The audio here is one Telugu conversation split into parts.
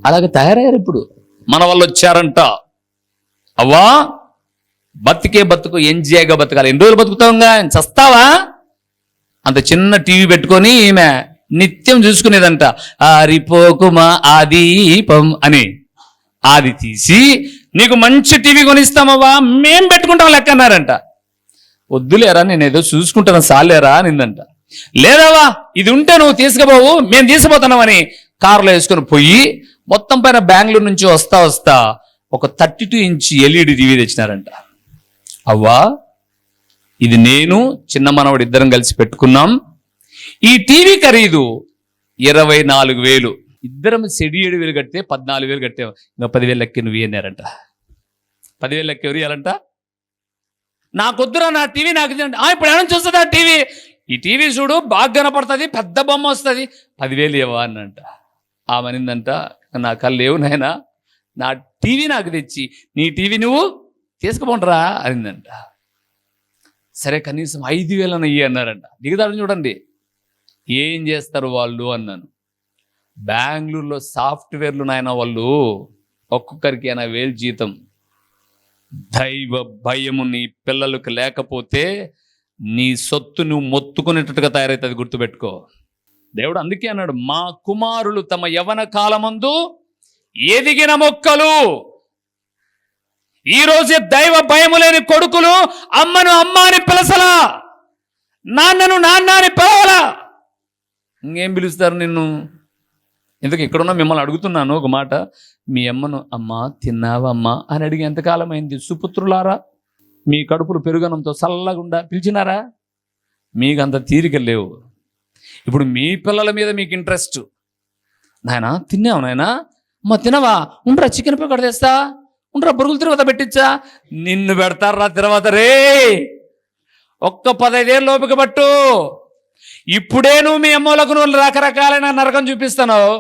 అలాగే తయారయ్యారు. ఇప్పుడు మన వాళ్ళు వచ్చారంట, అవ్వా బతికే బతుకు ఎంజాయ్గా బతకాలి. ఎన్ని రోజులు బతుకుతావుగా, చస్తావా? అంత చిన్న టీవీ పెట్టుకొని ఈమె నిత్యం చూసుకునేదంట. ఆరిపోకుమా ఆ దీపం అని. అది తీసి నీకు మంచి టీవీ కొనిస్తామవ్వా, మేం పెట్టుకుంటాం లెక్క అన్నారంట. వద్దులేరా, నేను ఏదో చూసుకుంటాను సాలేరా అనిందంట. లేదవా, ఇది ఉంటే నువ్వు తీసుకుపోవు, మేము తీసుకుపోతున్నామని కారులో వేసుకుని పోయి మొత్తం పైన బెంగళూరు నుంచి వస్తా ఒక 32 ఇంచ్ ఎల్ఈడి టీవీ తెచ్చినారంట. అవ్వా, ఇది నేను చిన్న మనవడు ఇద్దరం కలిసి పెట్టుకున్నాం. ఈ టీవీ ఖరీదు 24,000. ఇద్దరం 7,000 కడితే 14,000 కట్టే, ఇంకా 10,000 లెక్క నువ్వు అన్నారంట. 10,000 లెక్క ఎవరు ఇవ్వాలంట? నాకొద్దురా నా టీవీ, నాకు ఇప్పుడు ఏమైనా చూస్తుందా టీవీ? ఈ టీవీ చూడు బాగా కనపడుతుంది, పెద్ద బొమ్మ వస్తుంది, 10,000 ఇవ్వా అన్నంట. ఆమెనిందంట, నా కళ్ళు లేవు నాయనా, నా టీవీ నాకు తెచ్చి నీ టీవీ నువ్వు తీసుకుపోండిరా అనిందంట. సరే కనీసం 5,000 అయ్యి అన్నారంట. దిగుతాడు చూడండి, ఏం చేస్తారు వాళ్ళు అన్నాను. బెంగళూరులో సాఫ్ట్వేర్లు నాయన వాళ్ళు, ఒక్కొక్కరికి 80,000 జీతం. దైవ భయము నీ పిల్లలకు లేకపోతే నీ సొత్తు నువ్వు మొత్తుకునేటట్టుగా తయారైతుంది, గుర్తుపెట్టుకో. దేవుడు అందుకే అన్నాడు, మా కుమారులు తమ యవన కాలమందు ఎదిగిన మొక్కలు. ఈరోజే దైవ భయము లేని కొడుకులు అమ్మను అమ్మ అని పిలసలా, నాన్నను నాన్న అని పిలవలా. ఇంకేం పిలుస్తారు నిన్ను? ఎందుకు ఇక్కడున్నా మిమ్మల్ని అడుగుతున్నాను ఒక మాట, మీ అమ్మను అమ్మా తిన్నావా అమ్మా అని అడిగి ఎంతకాలం అయింది? సుపుత్రులారా, మీ కడుపులు పెరుగనంతో చల్లగుండా పిలిచినారా? మీకు అంత తీరిక లేవు. ఇప్పుడు మీ పిల్లల మీద మీకు ఇంట్రెస్ట్. నాయనా తిన్నావు నాయనా, అమ్మ తినవా, ఉండరా చికెన్ పకోడ తెస్తా, ఉండరా బొరుగులు తిరువాత పెట్టించా. నిన్ను పెడతారా తర్వాత రే, ఒక్క 15 ఏళ్ళ లోపుకి పట్టు. ఇప్పుడే నువ్వు మీ అమ్మలకు నువ్వు రకరకాలైన నరకం చూపిస్తున్నావు.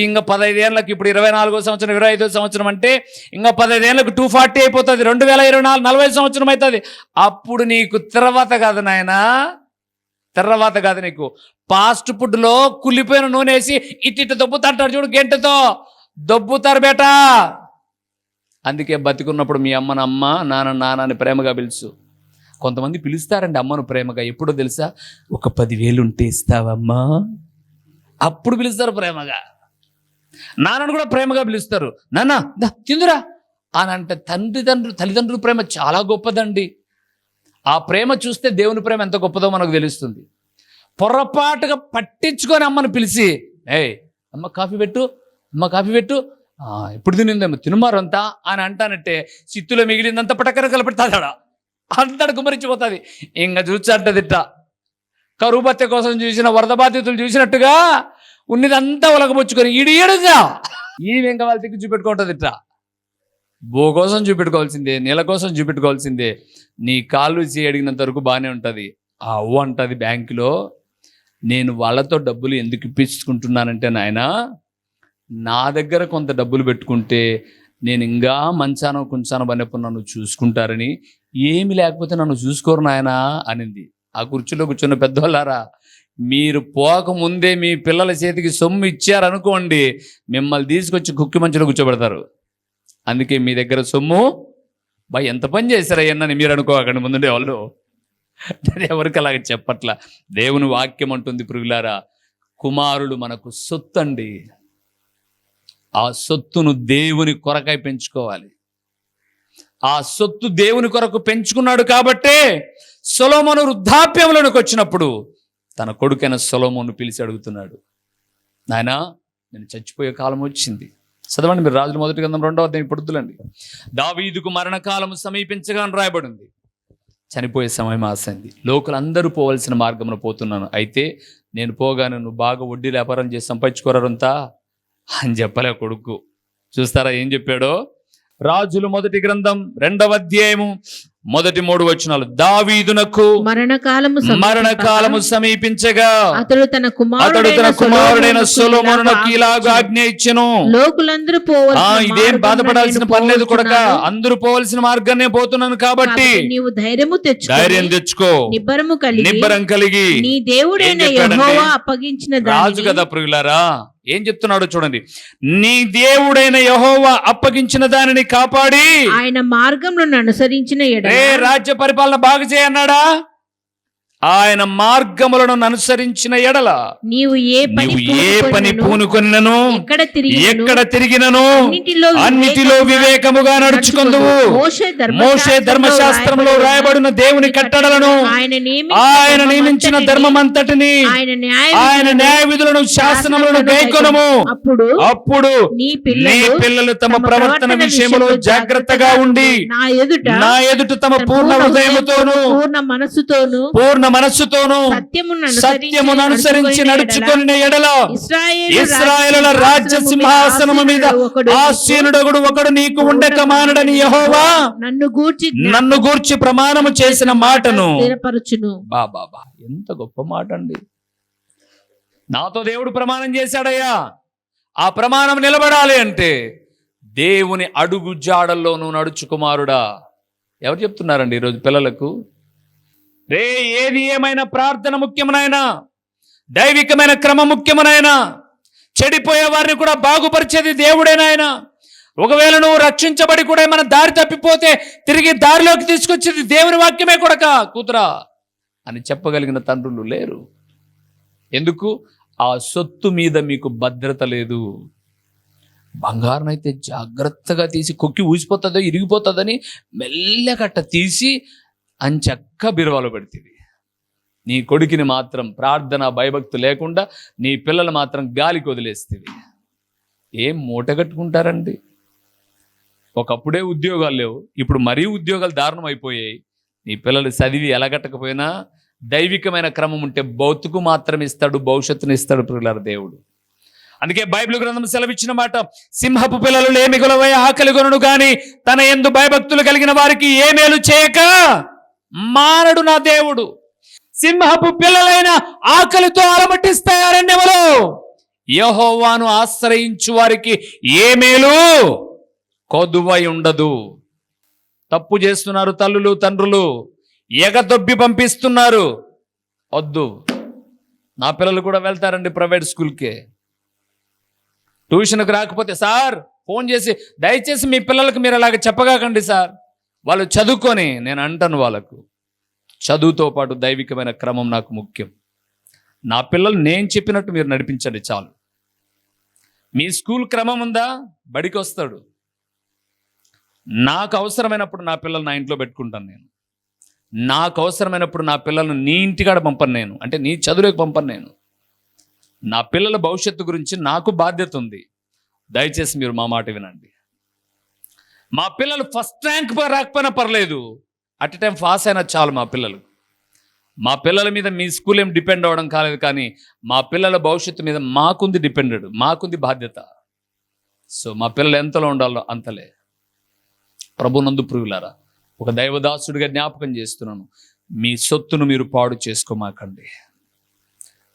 ఇంకా 15 ఏళ్ళకి, ఇప్పుడు 24వ సంవత్సరం 25వ సంవత్సరం అంటే ఇంకా 15 ఏళ్ళకు 240 అయిపోతుంది, 2024 40 సంవత్సరం అవుతుంది. అప్పుడు నీకు తర్వాత కాదు నాయనా, తర్వాత కాదు నీకు. ఫాస్ట్ ఫుడ్లో కుళ్ళిపోయిన నూనె వేసి ఇట్టి దొబ్బుతాంటారు చూడు, గంటతో దొబ్బుతారు బేటా. అందుకే బతికున్నప్పుడు మీ అమ్మను అమ్మ, నాన్న నాన్న అని ప్రేమగా పిలుచు. కొంతమంది పిలుస్తారండి అమ్మను ప్రేమగా, ఎప్పుడో తెలుసా? ఒక 10,000 ఉంటే ఇస్తావమ్మా, అప్పుడు పిలుస్తారు ప్రేమగా. నాన్నను కూడా ప్రేమగా పిలుస్తారు, నాన్న దా తిందురా అని. అంటే తల్లిదండ్రుల ప్రేమ చాలా గొప్పదండి. ఆ ప్రేమ చూస్తే దేవుని ప్రేమ ఎంత గొప్పదో మనకు తెలుస్తుంది. పొరపాటుగా పట్టించుకొని అమ్మను పిలిచి, ఏయ్ అమ్మ కాఫీ పెట్టు, అమ్మ కాఫీ పెట్టు, ఇప్పుడు తినిందేమో తినుమారంతా అని అంటానంటే చిత్తులో మిగిలిందంతా పటకర కలపెడతాడా, అంతటి గుమరించిపోతుంది. ఇంకా చూచాంటదిట్ట కరువు బత్తె కోసం చూసిన వరద బాధితులు చూసినట్టుగా ఉన్నదంతా ఒలగబుచ్చుకొని ఈడుగా ఈ వెంక వాళ్ళ దిక్కు చూపెట్టుకుంటుంది. ఇట్లా బో కోసం చూపెట్టుకోవాల్సిందే, నీళ్ళ కోసం చూపెట్టుకోవాల్సిందే. నీ కాళ్ళు అడిగినంత వరకు బాగానే ఉంటుంది. ఆ అవ్వ అంటుంది బ్యాంకులో, నేను వాళ్ళతో డబ్బులు ఎందుకు ఇప్పించుకుంటున్నానంటే నాయన, నా దగ్గర కొంత డబ్బులు పెట్టుకుంటే నేను ఇంకా మంచానో కొంచానో పనప్పుడు నన్ను చూసుకుంటారని, ఏమి లేకపోతే నన్ను చూసుకోరు నాయన అనింది. ఆ కుర్చీలో కూర్చున్న పెద్దవాళ్ళారా, మీరు పోకముందే మీ పిల్లల చేతికి సొమ్ము ఇచ్చారనుకోండి, మిమ్మల్ని తీసుకొచ్చి కుక్కి మంచులో కూర్చోబెడతారు. అందుకే మీ దగ్గర సొమ్ము ఎంత పని చేశారయ్యన్నని మీరు అనుకోకండి ముందుండే వాళ్ళు. ఎవరికి అలాగ చెప్పట్లా. దేవుని వాక్యం అంటుంది ప్రియులారా, కుమారులు మనకు సొత్తు అండి. ఆ సొత్తును దేవుని కొరకై పెంచుకోవాలి. ఆ సొత్తు దేవుని కొరకు పెంచుకున్నాడు కాబట్టే సొలొమోను వృద్ధాప్యంలోనికి వచ్చినప్పుడు తన కొడుకైన సొలొమోను పిలిచి అడుగుతున్నాడు, నాయనా నేను చచ్చిపోయే కాలం వచ్చింది. చదవండి మీరు రాజుల 1వ గ్రంథం 2వ అధ్యాయం పొడుతులండి. దావీదుకు మరణకాలము సమీపించగా అని రాయబడింది. చనిపోయే సమయం ఆసైంది, లోకులందరూ పోవలసిన మార్గమున పోతున్నాను, అయితే నేను పోగానే నువ్వు బాగా వడ్డీ వ్యాపారం చేసి సంపాదించుకోరంతా అని చెప్పలే కొడుకు. చూస్తారా ఏం చెప్పాడో? రాజుల 1వ గ్రంథం 2వ అధ్యాయము 1 3 వచనాలు. దావీదునకు మరణకాలము సమీపించగా అతడు తన కుమారుడైన సొలొమోనునకు ఇలాగ ఆజ్ఞ ఇచ్చెను, లోకులందరూ ఇదేం బాధపడాల్సిన పని లేదు కొడక, అందరూ పోవలసిన మార్గాన్నే పోతున్నాను కాబట్టి నీవు ధైర్యం తెచ్చుకో, నిబ్బరం కలిగి నీ దేవుడైన యెహోవా అప్పగించిన రాజు కదా ప్రియులారా. ఏం చెప్తున్నాడో చూడండి. నీ దేవుడైన యెహోవా అప్పగించిన దానిని కాపాడి ఆయన మార్గములను అనుసరించిన ఎడల రాజ్య పరిపాలన బాగు చేయన్నాడా? ఆయన మార్గములను అనుసరించిన ఎడల నీవు ఏ పని పూనుకొనినను ఎక్కడ తిరిగినను అన్నిటిలో వివేకముగా నడుచుకొందువు. మోషే ధర్మశాస్త్రంలో రాయబడిన దేవుని కట్టడలను ఆయన నియమించిన ధర్మమంతటిని ఆయన న్యాయ విధులను శాసనములను గైకొనుము. అప్పుడు నీ పిల్లలు తమ ప్రవర్తన విషయంలో జాగ్రత్తగా ఉండి నా ఎదుట తమ పూర్ణ హృదయముతోను పూర్ణ మనస్సుతోను సత్యమును అనుసరించి నడుచుకొని ఎడల ఇశ్రాయేలుల రాజ్య సింహాసనము మీద ఆసీనుడొకడు ఒకడు నీకు ఉండక మానడని యెహోవా నన్ను గూర్చి ప్రమాణము చేసిన మాటను స్థిరపరచును. బాబా, ఎంత గొప్ప మాట అండి. నాతో దేవుడు ప్రమాణం చేశాడయ్యా. ఆ ప్రమాణం నిలబడాలి అంటే దేవుని అడుగు జాడల్లో నువ్వు నడుచు కుమారుడా. ఎవరు చెప్తున్నారండి ఈరోజు పిల్లలకు? ఏది ఏమైనా ప్రార్థన ముఖ్యమనైనా, దైవికమైన క్రమం ముఖ్యమనైనా, చెడిపోయే వారిని కూడా బాగుపరిచేది దేవుడేనాయన. ఒకవేళ నువ్వు రక్షించబడి కూడా ఏమైనా దారి తప్పిపోతే తిరిగి దారిలోకి తీసుకొచ్చేది దేవుని వాక్యమే కొడక కూతురా అని చెప్పగలిగిన తండ్రులు లేరు. ఎందుకు? ఆ సొత్తు మీద మీకు భద్రత లేదు. బంగారం అయితే జాగ్రత్తగా తీసి కొక్కి ఊసిపోతుందో ఇరిగిపోతుందని మెల్లగట్ట తీసి అంచక్క బిరువాలో పెడుతుంది. నీ కొడుకుని మాత్రం ప్రార్థన భయభక్తి లేకుండా నీ పిల్లలు మాత్రం గాలికి వదిలేస్తుంది. ఏం మూట కట్టుకుంటారండి? ఒకప్పుడే ఉద్యోగాలు లేవు, ఇప్పుడు మరీ ఉద్యోగాలు దారుణం అయిపోయాయి. నీ పిల్లలు చదివి ఎలగట్టకపోయినా దైవికమైన క్రమం ఉంటే బతుకు మాత్రం ఇస్తాడు, భవిష్యత్తుని ఇస్తాడు పిల్లల దేవుడు. అందుకే బైబిల్ గ్రంథం సెలవిచ్చిన మాట, సింహపు పిల్లలు లేమి గొలవై ఆకలి కొనను గాని తన యందు భయభక్తులు కలిగిన వారికి ఏ మేలు చేయక మానడు నా దేవుడు. సింహపు పిల్లలైన ఆకలితో అలమటిస్తాయి అరణ్యములో. యెహోవాను ఆశ్రయించు వారికి ఏ మేలు కొదువై ఉండదు. తప్పు చేస్తున్నారు తల్లులు తండ్రులు, ఎగదొబ్బి పంపిస్తున్నారు. వద్దు. నా పిల్లలు కూడా వెళ్తారండి ప్రైవేట్ స్కూల్కే. ట్యూషన్కి రాకపోతే సార్ ఫోన్ చేసి దయచేసి మీ పిల్లలకు మీరు అలాగ చెప్పగాకండి సార్, వాళ్ళు చదువుకొని. నేను అంటాను వాళ్ళకు, చదువుతో పాటు దైవికమైన క్రమం నాకు ముఖ్యం. నా పిల్లలు నేను చెప్పినట్టు మీరు నడిపించండి చాలు. మీ స్కూల్ క్రమం ఉందా? బడికి వస్తాడు. నాకు అవసరమైనప్పుడు నా పిల్లలు నా ఇంట్లో పెట్టుకుంటాను నేను. నాకు అవసరమైనప్పుడు నా పిల్లలను నీ ఇంటికాడ పంపను నేను, అంటే నీ చదువులోకి పంపను నేను. నా పిల్లల భవిష్యత్తు గురించి నాకు బాధ్యత ఉంది. దయచేసి మీరు మా మాట వినండి. మా పిల్లలు ఫస్ట్ ర్యాంక్ రాకపోయినా పర్లేదు, అట్ టైం పాస్ అయినా చాలు మా పిల్లలు. మా పిల్లల మీద మీ స్కూల్ ఏం డిపెండ్ అవ్వడం కాలేదు, కానీ మా పిల్లల భవిష్యత్తు మీద మాకుంది డిపెండెడ్, మాకుంది బాధ్యత. సో మా పిల్లలు ఎంతలో ఉండాలో అంతలే. ప్రభునందు ప్రియులారా, ఒక దైవదాసుడిగా జ్ఞాపకం చేస్తున్నాను, మీ సొత్తును మీరు పాడు చేసుకోమాకండి.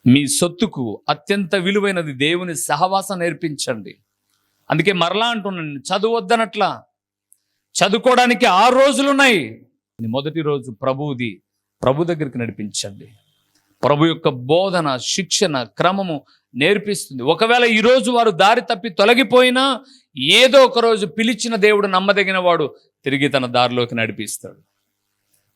మీ సొత్తుకు అత్యంత విలువైనది దేవుని సహవాసం నేర్పించండి. అందుకే మరలా అంటున్నాను, చదువొద్దనట్లా. చదువుకోవడానికి 6 రోజులున్నాయి. మొదటి రోజు ప్రభువుది, ప్రభు దగ్గరికి నడిపించండి. ప్రభు యొక్క బోధన, శిక్షణ, క్రమము నేర్పిస్తుంది. ఒకవేళ ఈరోజు వారు దారి తప్పి తొలగిపోయినా ఏదో ఒక రోజు పిలిచిన దేవుడు నమ్మదగిన వాడు తిరిగి తన దారిలోకి నడిపిస్తాడు.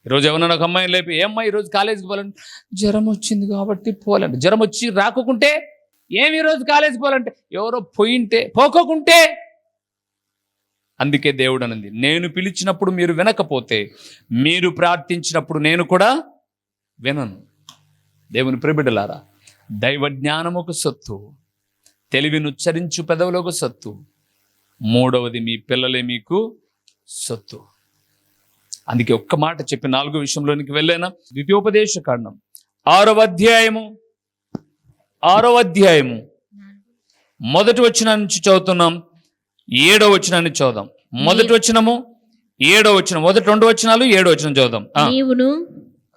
ఈరోజు ఎవరైనా ఒక అమ్మాయిని లేపి, ఏమ్మా ఈరోజు కాలేజీకి పోవాలంటే, జ్వరం వచ్చింది కాబట్టి పోవాలంటే. జ్వరం వచ్చి రాకుంటే ఏమి ఈరోజు కాలేజీకి పోవాలంటే, ఎవరో పోయింటే పోకోకుంటే. అందుకే దేవుడు అన్నది, నేను పిలిచినప్పుడు మీరు వినకపోతే, మీరు ప్రార్థించినప్పుడు నేను కూడా వినను. దేవుని ప్రియబిడ్డలారా, దైవ జ్ఞానముకు సొత్తు, తెలివిని ఉచ్చరించు పెదవులకు సొత్తు, మూడవది మీ పిల్లలే మీకు సొత్తు. అందుకే ఒక్క మాట చెప్పి 4వ విషయంలోనికి వెళ్ళాను. ద్వితీయోపదేశ కాండం 6వ అధ్యాయము మొదటి వచనం నుంచి చదువుతున్నాం, 7వ వచనాన్ని చదువుదాం. మొదటి వచనము 7వ వచనం, మొదటి 2 వచనాలు 7వ వచనం చదువుదాం.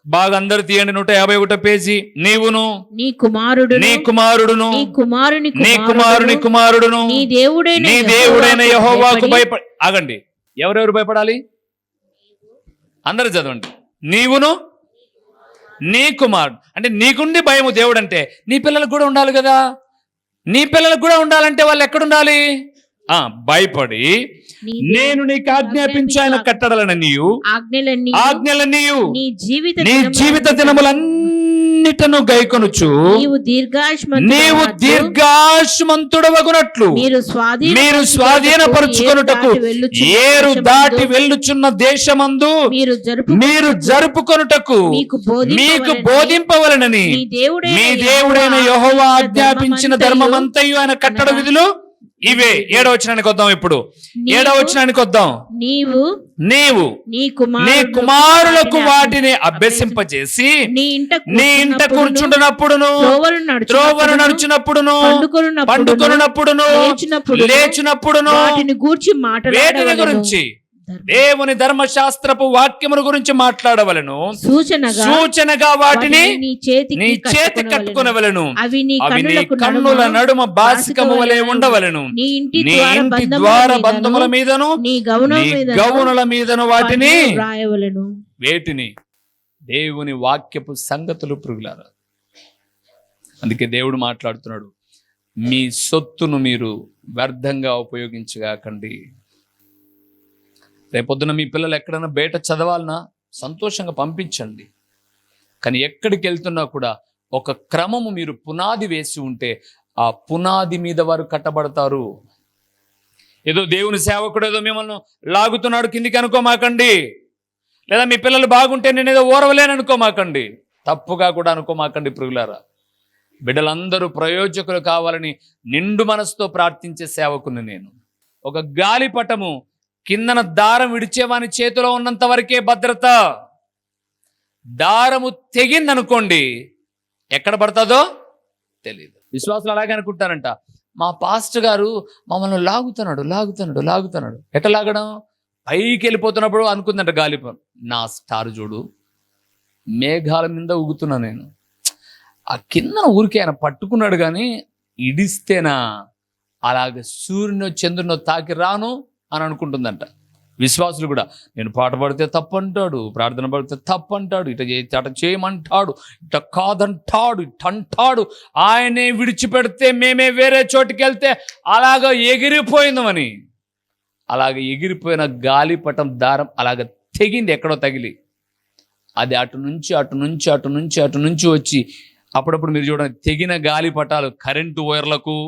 బాగా అందరు తీయండి, 151 పేజీ. నీవును నీ కుమారుడును నీ దేవుడైన యెహోవాకు భయపడి. ఆగండి, ఎవరెవరు భయపడాలి? అందరూ చదవండి. నీవును నీ కుమారుడు, అంటే నీకుండి భయము దేవుడు అంటే నీ పిల్లలకు కూడా ఉండాలి కదా. నీ పిల్లలకు కూడా ఉండాలంటే వాళ్ళు ఎక్కడుండాలి? భయపడి నేను నీకు ఆజ్ఞాపించాను కట్టడలను నీయు ఆజ్ఞలన్నీ నీ నీ జీవిత దినములన్నిటను గైకొనుచు నీవు దీర్ఘాయుష్మంతుడవగునట్లు మీరు స్వాధీనపరుచుకొనుటకు ఏరు దాటి వెళ్ళుచున్న దేశమందు మీరు జరుపుకొనుటకు మీకు బోధింపవలనని మీ దేవుడైన యెహోవా ఆజ్ఞాపించిన ధర్మమంతయు ఆయన కట్టడ విధులు ఇవే. 7వ వచనానికి వద్దాం. ఇప్పుడు 7వ వచనానికి వద్దాం. నీవు నీ కుమారులకు వాటిని అభ్యసింపజేసి నీ ఇంట కూర్చుంటున్నప్పుడును త్రోవను నడుచునప్పుడును పండుకొనున్నప్పుడును లేచినప్పుడును వేటిని గురించి దేవుని ధర్మశాస్త్రపు వాక్యముల గురించి మాట్లాడవలను, సూచనగా వాటిని నీ చేతి కట్టుకొనవలను, అవి నీ కన్నుల నడుమ బాసికము వలె ఉండవలను, నీ ఇంటి ద్వార బంధముల మీదను నీ గౌనుల మీదను వాటిని రాయవలను. వేటిని? దేవుని వాక్యపు సంగతులు ప్రియులారా. అందుకే దేవుడు మాట్లాడుతున్నాడు, మీ సొత్తును మీరు వ్యర్థంగా ఉపయోగించగాకండి. రేపొద్దున మీ పిల్లలు ఎక్కడైనా బయట చదవాలన్నా సంతోషంగా పంపించండి. కానీ ఎక్కడికి వెళ్తున్నా కూడా ఒక క్రమము మీరు పునాది వేసి ఉంటే ఆ పునాది మీద వారు కట్టబడతారు. ఏదో దేవుని సేవకుడు ఏదో మిమ్మల్ని లాగుతున్నాడు కిందికి అనుకోమాకండి. లేదా మీ పిల్లలు బాగుంటే నేను ఏదో ఓరవలేను అనుకోమాకండి. తప్పుగా కూడా అనుకోమాకండి ప్రియులారా. బిడ్డలందరూ ప్రయోజకులు కావాలని నిండు మనసుతో ప్రార్థించే సేవకుని నేను. ఒక గాలిపటము కిందన దారం విడిచేవాని చేతిలో ఉన్నంత వరకే భద్రత. దారము తెగిందనుకోండి, ఎక్కడ పడుతుందో తెలియదు. విశ్వాసులు అలాగే అనుకుంటారంట, మా పాస్టర్ గారు మమ్మల్ని లాగుతున్నాడు. ఎట్లా లాగడం? పైకి వెళ్ళిపోతున్నప్పుడు అనుకుందంట గాలిపం, నా స్టార్ చూడు, మేఘాల మీద ఊగుతున్నా నేను. ఆ కిందన ఊరికే ఆయన పట్టుకున్నాడు, కానీ ఇడిస్తేనా అలాగ సూర్యునో చంద్రునో తాకి రాను అని అనుకుంటుందంట. విశ్వాసులు కూడా నేను పాట పాడితే తప్పంటాడు, ప్రార్థన పడితే తప్పంటాడు, అట చేయమంటాడు, ఇట కాదంటాడు, ఇటంటాడు, ఆయనే విడిచిపెడితే మేమే వేరే చోటుకి వెళ్తే అలాగ ఎగిరిపోయిందామని. అలాగ ఎగిరిపోయిన గాలిపటం దారం అలాగ తెగింది, ఎక్కడో తగిలి. అది అటు నుంచి వచ్చి అప్పుడప్పుడు మీరు చూడండి, తెగిన గాలిపటాలు కరెంటు వైర్లకు,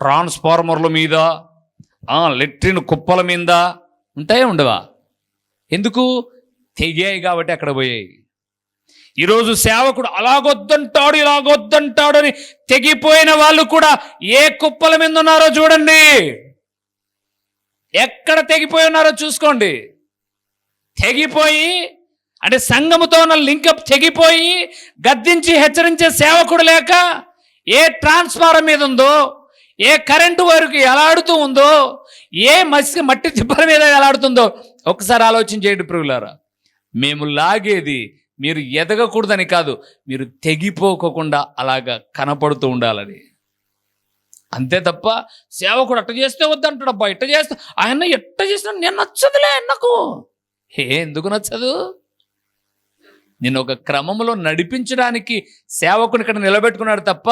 ట్రాన్స్ఫార్మర్ల మీద, లెట్రిన్ కుప్పల మీద ఉంటాయే ఉండవా? ఎందుకు? తెగాయి కాబట్టి అక్కడ పోయాయి. ఈరోజు సేవకుడు ఇలాగొద్దంటాడు అని తెగిపోయిన వాళ్ళు కూడా ఏ కుప్పల మీద ఉన్నారో చూడండి. ఎక్కడ తెగిపోయి ఉన్నారో చూసుకోండి. తెగిపోయి అంటే సంఘముతో ఉన్న లింకప్ తెగిపోయి గద్దించి హెచ్చరించే సేవకుడు లేక, ఏ ట్రాన్స్ఫార్మర్ మీద ఉందో, ఏ కరెంటు వైరుకి ఎలాడుతూ ఉందో, ఏ మట్టి తిప్పల మీద ఎలాడుతుందో ఒకసారి ఆలోచన చేయండి ప్రియులారా. మేము లాగేది మీరు ఎదగకూడదని కాదు, మీరు తెగిపోకుండా అలాగా కనపడుతూ ఉండాలని. అంతే తప్ప సేవకుడు అట్ట చేస్తే వద్దంటాడు, అబ్బా ఇట్ట చేస్తే ఆయన ఎట్ట చేసినా నేను నచ్చదులే నాకు. ఎందుకు నచ్చదు? నేను ఒక క్రమంలో నడిపించడానికి సేవకుని ఇక్కడ నిలబెట్టుకున్నాడు తప్ప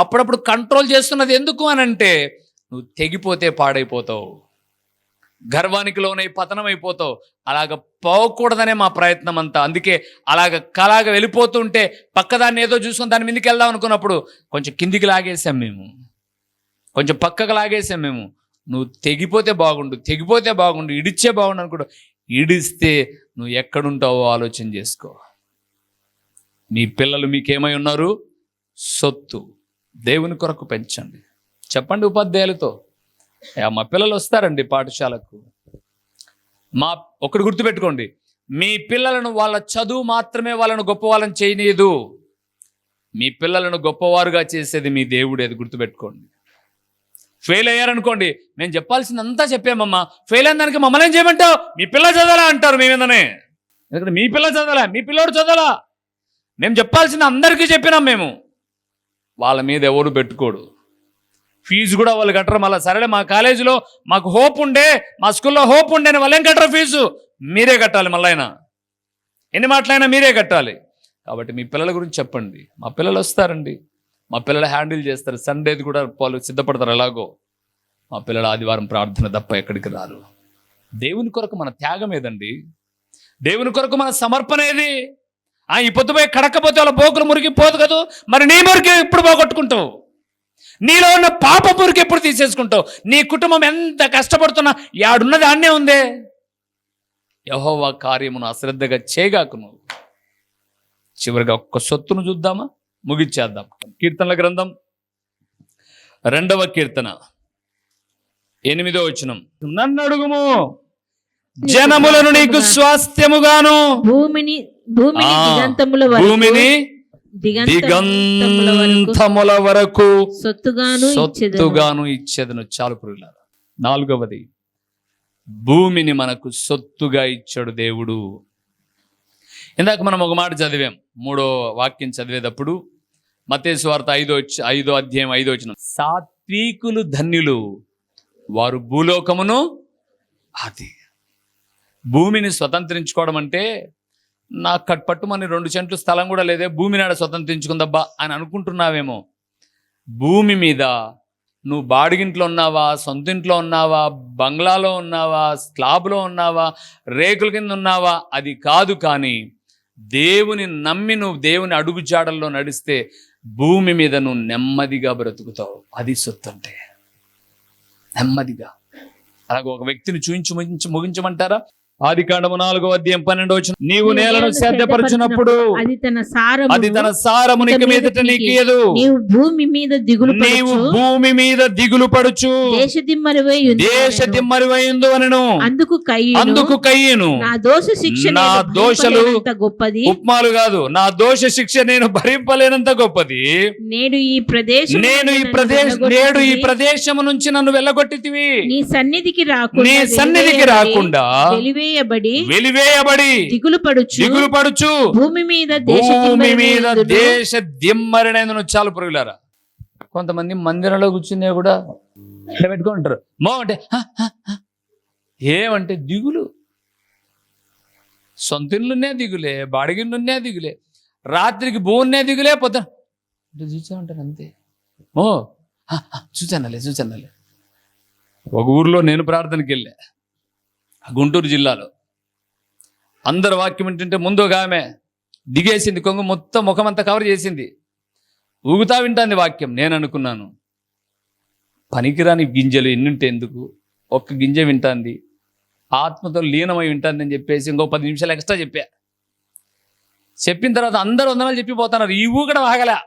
అప్పుడప్పుడు కంట్రోల్ చేస్తున్నది ఎందుకు అనంటే, నువ్వు తెగిపోతే పాడైపోతావు, గర్వానికి లోనై పతనం అయిపోతావు. అలాగ పోకూడదనే మా ప్రయత్నం అంతా. అందుకే అలాగ వెళ్ళిపోతుంటే పక్కదాన్ని ఏదో చూసుకొని దాని మీదకి వెళ్దాం అనుకున్నప్పుడు కొంచెం కిందికి లాగేసాం మేము, కొంచెం పక్కకు లాగేసాం మేము. నువ్వు తెగిపోతే బాగుండు, ఇడిచ్చే బాగుండు అనుకుంటా. ఇడిస్తే నువ్వు ఎక్కడుంటావో ఆలోచన చేసుకో. మీ పిల్లలు మీకేమై ఉన్నారు? సొత్తు. దేవుని కొరకు పెంచండి. చెప్పండి ఉపాధ్యాయులతో, మా పిల్లలు వస్తారండి పాఠశాలకు. ఒకటి గుర్తుపెట్టుకోండి, మీ పిల్లలను వాళ్ళ చదువు మాత్రమే వాళ్ళను గొప్ప వాళ్ళని చేయనీయదు. మీ పిల్లలను గొప్పవారుగా చేసేది మీ దేవుడు. అది గుర్తుపెట్టుకోండి. ఫెయిల్ అయ్యారనుకోండి, మేము చెప్పాల్సిందంతా చెప్పామమ్మా, ఫెయిల్ అయిన దానికి మమ్మల్ని ఏం చేయమంటావు? మీ పిల్ల చదవాలా అంటారు మీ మీదనే. ఎందుకంటే మీ పిల్ల చదవాలా, మీ పిల్లోడు చదవాలా. మేము చెప్పాల్సిన అందరికీ చెప్పినాం. మేము వాళ్ళ మీద ఎవరు పెట్టుకోడు. ఫీజు కూడా వాళ్ళు కట్టరు. మళ్ళీ సరేలే మా కాలేజీలో మాకు హోప్ ఉండే, మా స్కూల్లో హోప్ ఉండే అని వాళ్ళు ఏం కట్టరు ఫీజు, మీరే కట్టాలి. మళ్ళీ అయినా ఎన్ని మాటలైనా మీరే కట్టాలి. కాబట్టి మీ పిల్లల గురించి చెప్పండి. మా పిల్లలు వస్తారండి, మా పిల్లలు హ్యాండిల్ చేస్తారు. సండేది కూడా వాళ్ళు సిద్ధపడతారు. ఎలాగో మా పిల్లలు ఆదివారం ప్రార్థన తప్ప ఎక్కడికి రారు. దేవుని కొరకు మన త్యాగం ఏదండి? దేవుని కొరకు మన సమర్పణ ఏది? ఈ పొద్దుపోయి కడకపోతే వాళ్ళ బోకులు మురిగిపోదు కదా. మరి నీ మురికి ఎప్పుడు పోగొట్టుకుంటావు? నీలో ఉన్న పాప మురికి ఎప్పుడు తీసేసుకుంటావు? నీ కుటుంబం ఎంత కష్టపడుతున్నా యాడున్నది అన్నే ఉందే. యెహోవా కార్యమును అశ్రద్ధగా చేయగాకు నువ్వు. చివరిగా ఒక్క సొత్తును చూద్దామా? ముగిచ్చేద్దాం. కీర్తనల గ్రంథం 2వ కీర్తన 8వ వచనం. నన్ను అడుగుము, జనములను నీకు స్వాస్థ్యముగాను, భూమిని దిగంతముల వరకు, భూమిని దిగంతముల దిగంతముల వరకు సొత్తుగాను ఇచ్చేదను. చాలు పురుగులారా. 4వది, భూమిని మనకు సొత్తుగా ఇచ్చాడు దేవుడు. ఇందాక మనం ఒక మాట చదివాం. 3వ వాక్యం చదివేటప్పుడు మత్తయి సువార్త 5వ అధ్యాయం 5వ వచనం. సాత్వికులు ధన్యులు, వారు భూలోకమును. అది భూమిని స్వతంత్రించుకోవడం అంటే నాకు కట్పట్టుమని 2 సెంట్లు స్థలం కూడా లేదే, భూమి నాడ స్వతంత్రించుకుందబ్బా అని అనుకుంటున్నావేమో. భూమి మీద నువ్వు బాడిగింట్లో ఉన్నావా, సొంత ఇంట్లో ఉన్నావా, బంగ్లాలో ఉన్నావా, స్లాబ్లో ఉన్నావా, రేకుల కింద ఉన్నావా, అది కాదు. కానీ దేవుని నమ్మి నువ్వు దేవుని అడుగుజాడల్లో నడిస్తే భూమి మీద నువ్వు నెమ్మదిగా బ్రతుకుతావు. అది సొత్తు అంటే, నెమ్మదిగా. అలాగే ఒక వ్యక్తిని చూయించి ముగించమంటారా? ఆదికాండము 4వ అధ్యాయం 12వ వచనం. నీవు నేలను సేద్యపరచినప్పుడు అది తన సారము నీకు మీదట నీకియదు. నీవు భూమి మీద దిగులు పడుచు దేశదిమ్మరివైందు అనెను. అందుకు కయ్యను, నా దోషలు గొప్పది, ఉప్మాలు కాదు, నా దోష శిక్ష నేను భరింపలేనంత గొప్పది. నేడు ఈ ప్రదేశము నుంచి నన్ను వెళ్ళగొట్టితివి. నీ సన్నిధికి రాకుండా వెలివేయబడి దిగులు పడుచు భూమి మీద దేశ దిమ్మరినైందును. చాలు పురుగులారా. కొంతమంది మందిరంలో కూర్చునే కూడా ఇట్లా పెట్టుకుంటారు. అంటే ఏమంటే దిగులు. సొంతిల్లున్నే దిగులే, బాడిగిన్నున్నే దిగులే, రాత్రికి భూన్నే దిగులే, పొద్దున చూసా ఉంటారు అంతే. చూచానలే. ఒక ఊర్లో నేను ప్రార్థనకి వెళ్ళా, గుంటూరు జిల్లాలో. అందరు వాక్యం వింటుంటే ముందు ఒక ఆమె దిగేసింది, కొంగు మొత్తం ముఖమంతా కవర్ చేసింది, ఊగుతా వింటాంది వాక్యం. నేను అనుకున్నాను, పనికిరాని గింజలు ఎన్నుంటే ఎందుకు, ఒక్క గింజ వింటాంది, ఆత్మతో లీనమై వింటాంది అని చెప్పేసి ఇంకో 10 నిమిషాలు ఎక్స్ట్రా చెప్పిన తర్వాత అందరూ వందనాలు చెప్పిపోతున్నారు. ఈ ఊగడ ఆగలే,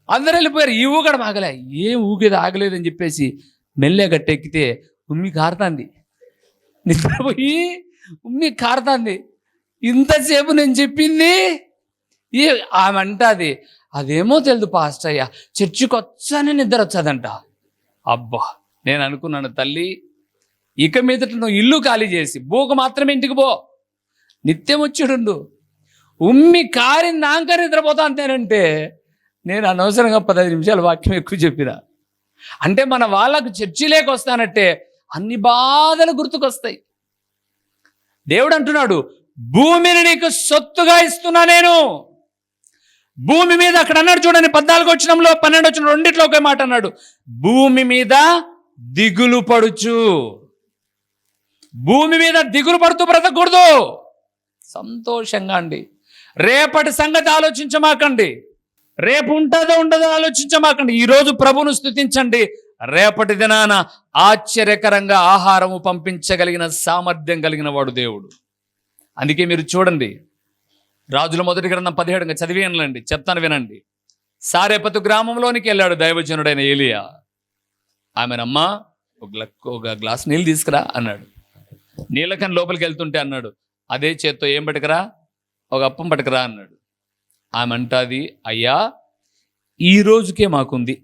అందరూ వెళ్ళిపోయారు. ఈ ఊగడ ఆగలే, ఏం ఊగేది ఆగలేదని చెప్పేసి మెల్లె గట్టెక్కితే ఉమ్మి కారుతాంది, నిద్రపోయి ఉమ్మి కారుతాంది. ఇంతసేపు నేను చెప్పింది ఆమె అంటది, అదేమో తెలుదు పాస్టర్ అయ్యా, చర్చికి వచ్చానే నిద్ర వచ్చాదంట. అబ్బా, నేను అనుకున్నాను, తల్లి ఇక మీదట నువ్వు ఇల్లు ఖాళీ చేసి బోకు మాత్రమే ఇంటికి పో, నిత్యం వచ్చుడుండు. ఉమ్మి కారిందాక నిద్రపోతా అంతేనంటే నేను అనవసరంగా 15 నిమిషాలు వాక్యం ఎక్కువ చెప్పిన. అంటే మన వాళ్ళకు చర్చిలోకి వస్తానంటే అన్ని బాధలు గుర్తుకొస్తాయి. దేవుడు అంటున్నాడు, భూమిని నీకు సొత్తుగా ఇస్తున్నా నేను. భూమి మీద అక్కడ అన్నాడు చూడండి, 14వ వచనంలో 12వ వచనం రెండిట్లో ఒకే మాట అన్నాడు, భూమి మీద దిగులు పడుచు. భూమి మీద దిగులు పడుతూ బ్రతకూడదు, సంతోషంగా అండి. రేపటి సంగతి ఆలోచించమాకండి, రేపు ఉంటుందో ఉండదో ఆలోచించమాకండి. ఈరోజు ప్రభువును స్తుతించండి. రేపటి దినాన ఆశ్చర్యకరంగా ఆహారము పంపించగలిగిన సామర్థ్యం కలిగిన వాడు దేవుడు. అందుకే మీరు చూడండి, రాజుల 1వ గ్రంథం 17 చదివేనండి, చెప్తాను వినండి. సారేపతు గ్రామంలోనికి వెళ్ళాడు దైవజనుడైన ఏలియా. ఆమెనమ్మా ఒక గ్లాస్ నీళ్ళు తీసుకురా అన్నాడు. నీళ్ళకని లోపలికి వెళ్తుంటే అన్నాడు, అదే చేత్తో ఏం పట్టుకురా, ఒక అప్పం పట్టుకురా అన్నాడు. ఆమె అంటాది, అయ్యా ఈ రోజుకే మాకుంది,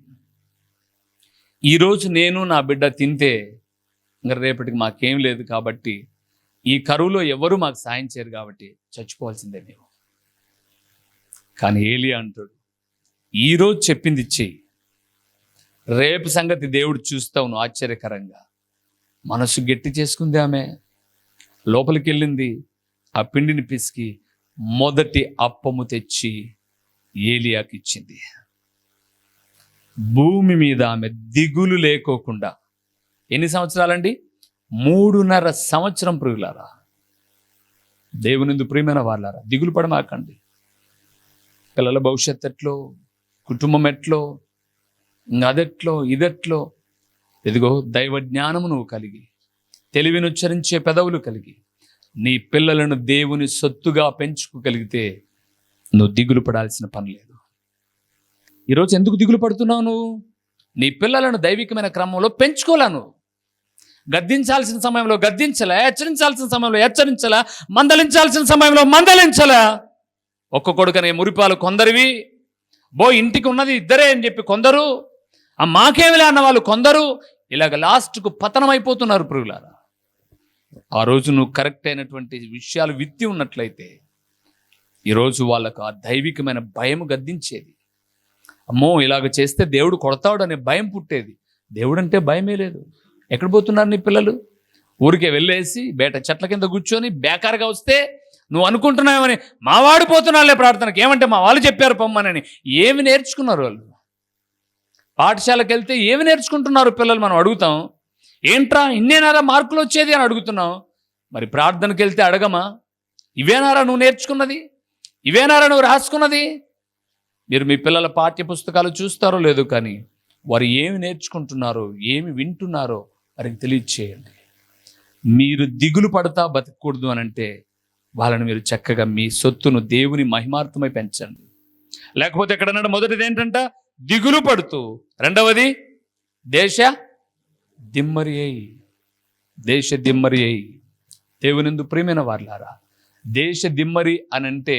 ఈరోజు నేను నా బిడ్డ తింటే ఇంకా రేపటికి మాకేం లేదు, కాబట్టి ఈ కరువులో ఎవరు మాకు సాయం చేయరు, కాబట్టి చచ్చిపోవాల్సిందే మేము. కానీ ఏలియా అంటాడు, ఈరోజు చెప్పింది ఇచ్చేయి, రేపు సంగతి దేవుడు చూస్తావును. ఆశ్చర్యకరంగా మనసు గట్టి చేసుకుంది. ఆమె లోపలికి వెళ్ళింది, ఆ పిండిని పిసికి మొదటి అప్పము తెచ్చి ఏలియాకి ఇచ్చింది. భూమి మీద ఆమె దిగులు లేకోకుండా ఎన్ని సంవత్సరాలండి? 3.5 సంవత్సరం ప్రియులారా. దేవునిందు ప్రియమైన వాళ్ళారా, దిగులు పడమాకండి. పిల్లల భవిష్యత్తు ఎట్లో, కుటుంబం ఎట్లో, అదెట్లో ఇదెట్లో, ఇదిగో దైవ జ్ఞానము నువ్వు కలిగి, తెలివిని ఉచ్చరించే పెదవులు కలిగి, నీ పిల్లలను దేవుని సొత్తుగా పెంచుకోగలిగితే నువ్వు దిగులు పడాల్సిన పని లేదు. ఈరోజు ఎందుకు దిగులు పడుతున్నావు? నువ్వు నీ పిల్లలను దైవికమైన క్రమంలో పెంచుకోలే. నువ్వు గద్దించాల్సిన సమయంలో గద్దించలే, హెచ్చరించాల్సిన సమయంలో హెచ్చరించలే, మందలించాల్సిన సమయంలో మందలించలే. ఒక్క కొడుకనే మురిపాలు కొందరివి, ఇంటికి ఉన్నది ఇద్దరే అని చెప్పి కొందరు, మాకేమిలే అన్న వాళ్ళు కొందరు, ఇలాగ లాస్ట్కు పతనం అయిపోతున్నారు ప్రియులారా. ఆ రోజు నువ్వు కరెక్ట్ అయినటువంటి విషయాలు విత్తి ఉన్నట్లయితే ఈరోజు వాళ్ళకు ఆ దైవికమైన భయం గద్దించేది. అమ్మో ఇలాగ చేస్తే దేవుడు కొడతాడు అనే భయం పుట్టేది. దేవుడు అంటే భయమే లేదు. ఎక్కడ పోతున్నారు నీ పిల్లలు? ఊరికే వెళ్ళేసి బయట చెట్ల కింద కూర్చొని బేకారుగా వస్తే నువ్వు అనుకుంటున్నావని, మావాడు పోతున్నాళ్ళే ప్రార్థనకి, ఏమంటే మా వాళ్ళు చెప్పారు పొమ్మనని. ఏమి నేర్చుకున్నారు వాళ్ళు? పాఠశాలకు వెళ్తే ఏమి నేర్చుకుంటున్నారు పిల్లలు? మనం అడుగుతాం, ఏంట్రా ఇన్నేనారా మార్కులు వచ్చేది అని అడుగుతున్నాం. మరి ప్రార్థనకి వెళ్తే అడగమా? ఇవేనారా నువ్వు నేర్చుకున్నది? ఇవేనారా నువ్వు రాసుకున్నది? మీరు మీ పిల్లల పాఠ్య పుస్తకాలు చూస్తారో లేదో, కానీ వారు ఏమి నేర్చుకుంటున్నారో, ఏమి వింటున్నారో వారికి తెలియచేయండి. మీరు దిగులు పడతా బతకూడదు అని అంటే వాళ్ళని మీరు చక్కగా మీ సొత్తును దేవుని మహిమార్థమై పెంచండి. లేకపోతే ఎక్కడన్నాడు? మొదటిది ఏంటంట? దిగులు పడుతూ. రెండవది దేశ దిమ్మరి అయి. దేశ దిమ్మరి అయి. దేవునిందు ప్రియమైన వారులారా, దేశ దిమ్మరి అని అంటే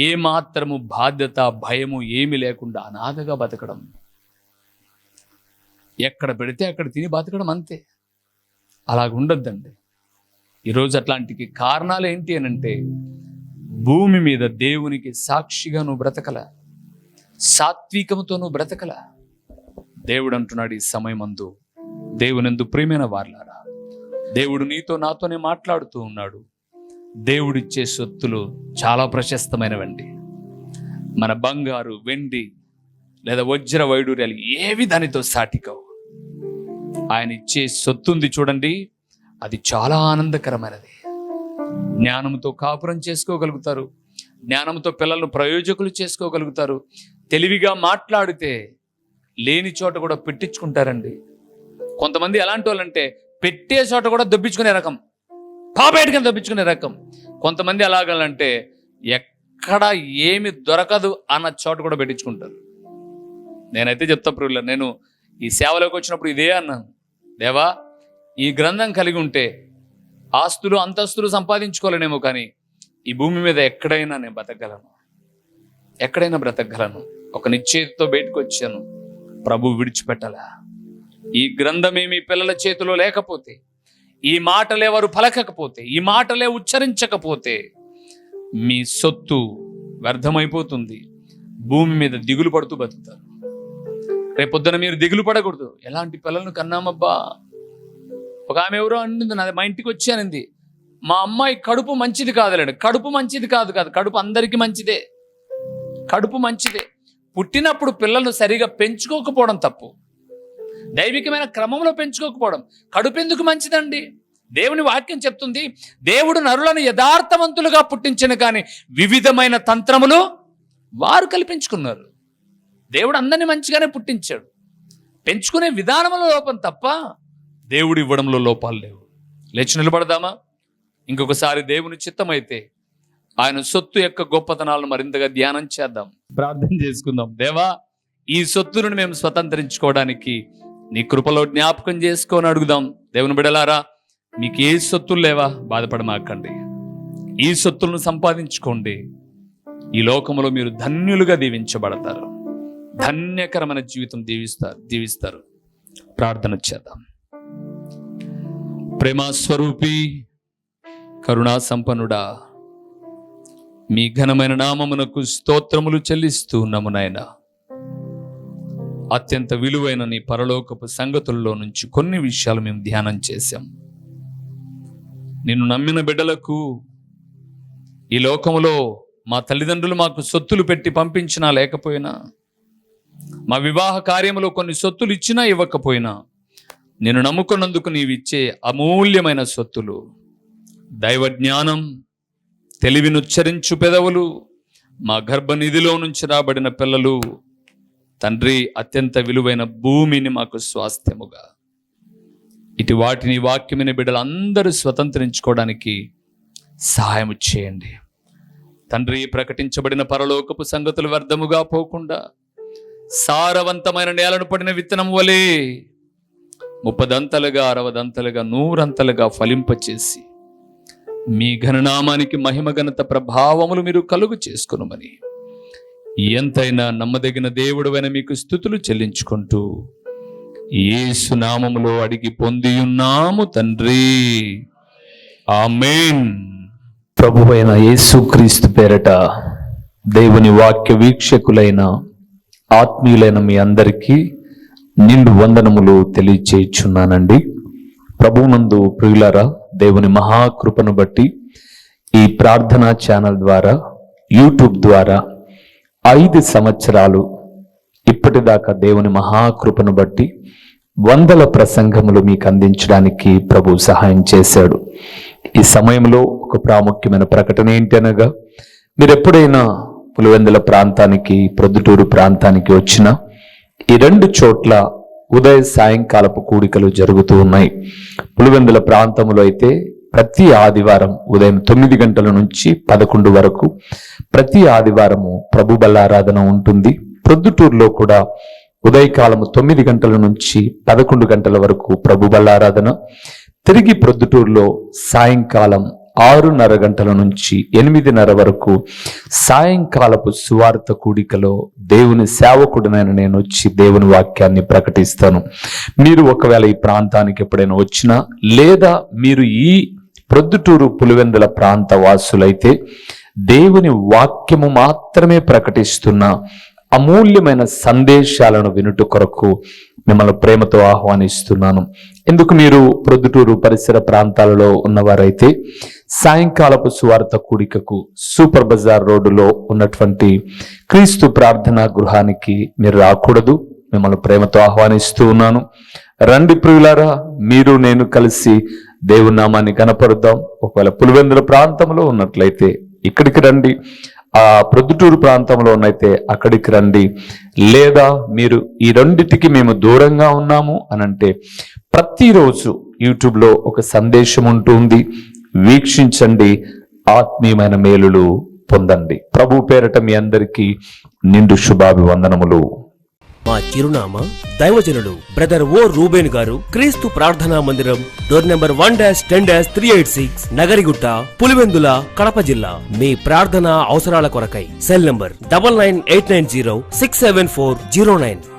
ఏ మాత్రము బాధ్యత భయము ఏమి లేకుండా అనాథగా బతకడం, ఎక్కడ పెడితే అక్కడ తిని బతకడం, అంతే. అలాగ ఉండొద్దండి. ఈరోజు అట్లాంటికి కారణాలు ఏంటి అని అంటే, భూమి మీద దేవునికి సాక్షిగా నువ్వు బ్రతకల, సాత్వికముతో నువ్వు బ్రతకల. దేవుడు అంటున్నాడు ఈ సమయమందు, దేవునందు ప్రియమైన వారులారా, దేవుడు నీతో నాతోనే మాట్లాడుతూ ఉన్నాడు. దేవుడిచ్చే సొత్తులు చాలా ప్రశస్తమైనవండి. మన బంగారు, వెండి లేదా వజ్ర వైడూర్యాలు ఏవి దానితో సాటికావు. ఆయన ఇచ్చే సొత్తుంది చూడండి, అది చాలా ఆనందకరమైనది. జ్ఞానంతో కాపురం చేసుకోగలుగుతారు, జ్ఞానంతో పిల్లలను ప్రయోజకులు చేసుకోగలుగుతారు. తెలివిగా మాట్లాడితే లేని చోట కూడా పెట్టించుకుంటారండి. కొంతమంది ఎలాంటి వాళ్ళంటే పెట్టే చోట కూడా దొబ్బించుకునే రకం, పాపేటికని దొబ్బించుకునే రకం. కొంతమంది ఎలాగలంటే ఎక్కడ ఏమి దొరకదు అన్న చోట కూడా పెట్టించుకుంటారు. నేనైతే చెప్తా ప్రియుల, నేను ఈ సేవలోకి వచ్చినప్పుడు ఇదే అన్నాను, దేవా ఈ గ్రంథం కలిగి ఉంటే ఆస్తులు అంతస్తులు సంపాదించుకోలేనేమో, కానీ ఈ భూమి మీద ఎక్కడైనా నేను బ్రతకగలను, ఎక్కడైనా బ్రతకగలను. ఒక నిశ్చయితతో బయటకు వచ్చాను, ప్రభు విడిచిపెట్టలా. ఈ గ్రంథమే మీ పిల్లల చేతిలో లేకపోతే, ఈ మాటలే వారు పలకకపోతే, ఈ మాటలే ఉచ్చరించకపోతే మీ సొత్తు వ్యర్థమైపోతుంది. భూమి మీద దిగులు పడుతూ బతుకుతారు. రేపొద్దున మీరు దిగులు పడకూడదు. ఎలాంటి పిల్లలను కన్నామబ్బా. ఒక ఆమె ఎవరో అంటుంది, మా ఇంటికి వచ్చానంది, మా అమ్మాయి కడుపు మంచిది కాదులేండి. కడుపు మంచిది కాదు, కడుపు అందరికీ మంచిదే, కడుపు మంచిదే. పుట్టినప్పుడు పిల్లలను సరిగా పెంచుకోకపోవడం తప్పు, దైవికమైన క్రమంలో పెంచుకోకపోవడం. కడుపు ఎందుకు మంచిదండి? దేవుని వాక్యం చెప్తుంది, దేవుడు నరులను యథార్థవంతులుగా పుట్టించిన కానీ వివిధమైన తంత్రములు వారు కల్పించుకున్నారు. దేవుడు అందరినీ మంచిగానే పుట్టించాడు. పెంచుకునే విధానంలో లోపం తప్ప దేవుడు ఇవ్వడంలో లోపాలు లేవు. లేచి నిలబడదామా? ఇంకొకసారి దేవుని చిత్తమైతే ఆయన సొత్తు యొక్క గొప్పతనాలను మరింతగా ధ్యానం చేద్దాం, ప్రార్థన చేసుకుందాం. దేవా, ఈ సొత్తును మేము స్వతంత్రించుకోవడానికి నీ కృపలో జ్ఞాపకం చేసుకొని అడుగుదాం. దేవుని బిడలారా, మీకు ఏ సొత్తులు లేవా? బాధపడమాకండి. ఈ సొత్తులను సంపాదించుకోండి. ఈ లోకంలో మీరు ధన్యులుగా దీవించబడతారు, ధన్యకరమైన జీవితం దీవిస్తారు. ప్రార్థన చేద్దాం. ప్రేమస్వరూపి, కరుణా సంపన్నుడా, మీ ఘనమైన నామమునకు స్తోత్రములు చెల్లిస్తూ ఉన్నాము నాయనా. అత్యంత విలువైన నీ పరలోకపు సంగతుల్లో నుంచి కొన్ని విషయాలు మేము ధ్యానం చేశాం. నిన్ను నమ్మిన బిడ్డలకు ఈ లోకములో మా తల్లిదండ్రులు మాకు సొత్తులు పెట్టి పంపించినా లేకపోయినా మా వివాహ కార్యములో కొన్ని సొత్తులు ఇచ్చినా ఇవ్వకపోయినా నేను నమ్ముకున్నందుకు నీవిచ్చే అమూల్యమైన సొత్తులు దైవ జ్ఞానం, తెలివినుచ్చరించు పెదవులు, మా గర్భనిధిలో నుంచి రాబడిన పిల్లలు, తండ్రి అత్యంత విలువైన భూమిని మాకు స్వాస్థ్యముగా, ఇటు వాటిని వాక్యమైన బిడ్డలందరూ స్వతంత్రించుకోవడానికి సహాయం చేయండి తండ్రి. ప్రకటించబడిన పరలోకపు సంగతులు వ్యర్థముగా పోకుండా సారవంతమైన నేలను పడిన విత్తనం వలె 30దంతలుగా 60దంతలుగా 100అంతలుగా ఫలింపచేసి మీ ఘననామానికి మహిమ ఘనత ప్రభావములు మీరు కలుగు చేసుకొనుమని ఎంతైనా నమ్మదగిన దేవుడైన మీకు స్తుతులు చెల్లించుకుంటూ యేసు నామములో అడిగి పొందియున్నాము తండ్రి, ఆమేన్. ప్రభువైన యేసుక్రీస్తు పేరట దేవుని వాక్య వీక్షకులైన ఆత్మీయులైన మీ అందరికీ నిండు వందనములు తెలియచేయుచున్నానండి. ప్రభువునందు ప్రియులారా, దేవుని మహాకృపను బట్టి ఈ ప్రార్థనా ఛానల్ ద్వారా, యూట్యూబ్ ద్వారా 5 సంవత్సరాలు ఇప్పటిదాకా దేవుని మహాకృపను బట్టి 100 ప్రసంగములు మీకు అందించడానికి ప్రభు సహాయం చేశాడు. ఈ సమయంలో ఒక ప్రాముఖ్యమైన ప్రకటన ఏంటి అనగా, మీరు ఎప్పుడైనా పులివెందుల ప్రాంతానికి, ప్రొద్దుటూరు ప్రాంతానికి వచ్చినా ఈ 2 చోట్ల ఉదయ సాయంకాలపు కూడికలు జరుగుతూ ఉన్నాయి. పులివెందుల ప్రాంతంలో అయితే ప్రతి ఆదివారం ఉదయం 9 గంటల నుంచి 11 వరకు ప్రతి ఆదివారము ప్రభు బల్లారాధన ఉంటుంది. ప్రొద్దుటూరులో కూడా ఉదయకాలము 9 గంటల నుంచి 11 గంటల వరకు ప్రభు బల్లారాధన. తిరిగి ప్రొద్దుటూరులో సాయంకాలం 6:30 గంటల నుంచి 8:30 వరకు సాయంకాలపు సువార్త కూడికలో దేవుని సేవకుడినైన నేను వచ్చి దేవుని వాక్యాన్ని ప్రకటిస్తాను. మీరు ఒకవేళ ఈ ప్రాంతానికి ఎప్పుడైనా వచ్చినా, లేదా మీరు ఈ ప్రొద్దుటూరు పులివెందుల ప్రాంత వాసులైతే దేవుని వాక్యము మాత్రమే ప్రకటిస్తున్న అమూల్యమైన సందేశాలను వినుట కొరకు మిమ్మల్ని ప్రేమతో ఆహ్వానిస్తున్నాను. ఎందుకు మీరు ప్రొద్దుటూరు పరిసర ప్రాంతాలలో ఉన్నవారైతే సాయంకాలపు సువార్త కూడికకు సూపర్ బజార్ రోడ్డులో ఉన్నటువంటి క్రీస్తు ప్రార్థనా గృహానికి మీరు రాకూడదు. మిమ్మల్ని ప్రేమతో ఆహ్వానిస్తూ ఉన్నాను. రండి ప్రియులారా, మీరు నేను కలిసి దేవుని నామాన్ని కనపరుద్దాం. ఒకవేళ పులివెందుల ప్రాంతంలో ఉన్నట్లయితే ఇక్కడికి రండి, ఆ ప్రొద్దుటూరు ప్రాంతంలో ఉన్నైతే అక్కడికి రండి. లేదా మీరు ఈ రెండిటికి మేము దూరంగా ఉన్నాము అనంటే ప్రతిరోజు యూట్యూబ్లో ఒక సందేశం ఉంటుంది, వీక్షించండి, ఆత్మీయమైన మేలులు పొందండి. ప్రభు పేరట మీ అందరికీ నిండు శుభాభివందనములు. మా చిరునామా దైవజనులు బ్రదర్ ఓ రూబేన్ గారు, క్రీస్తు ప్రార్థనా మందిరం, డోర్ నెంబర్ 1-10-386, నగరిగుట్ట, పులివెందుల, కడప జిల్లా. మీ ప్రార్థనా అవసరాల కొరకై సెల్ నంబర్ 9989067409.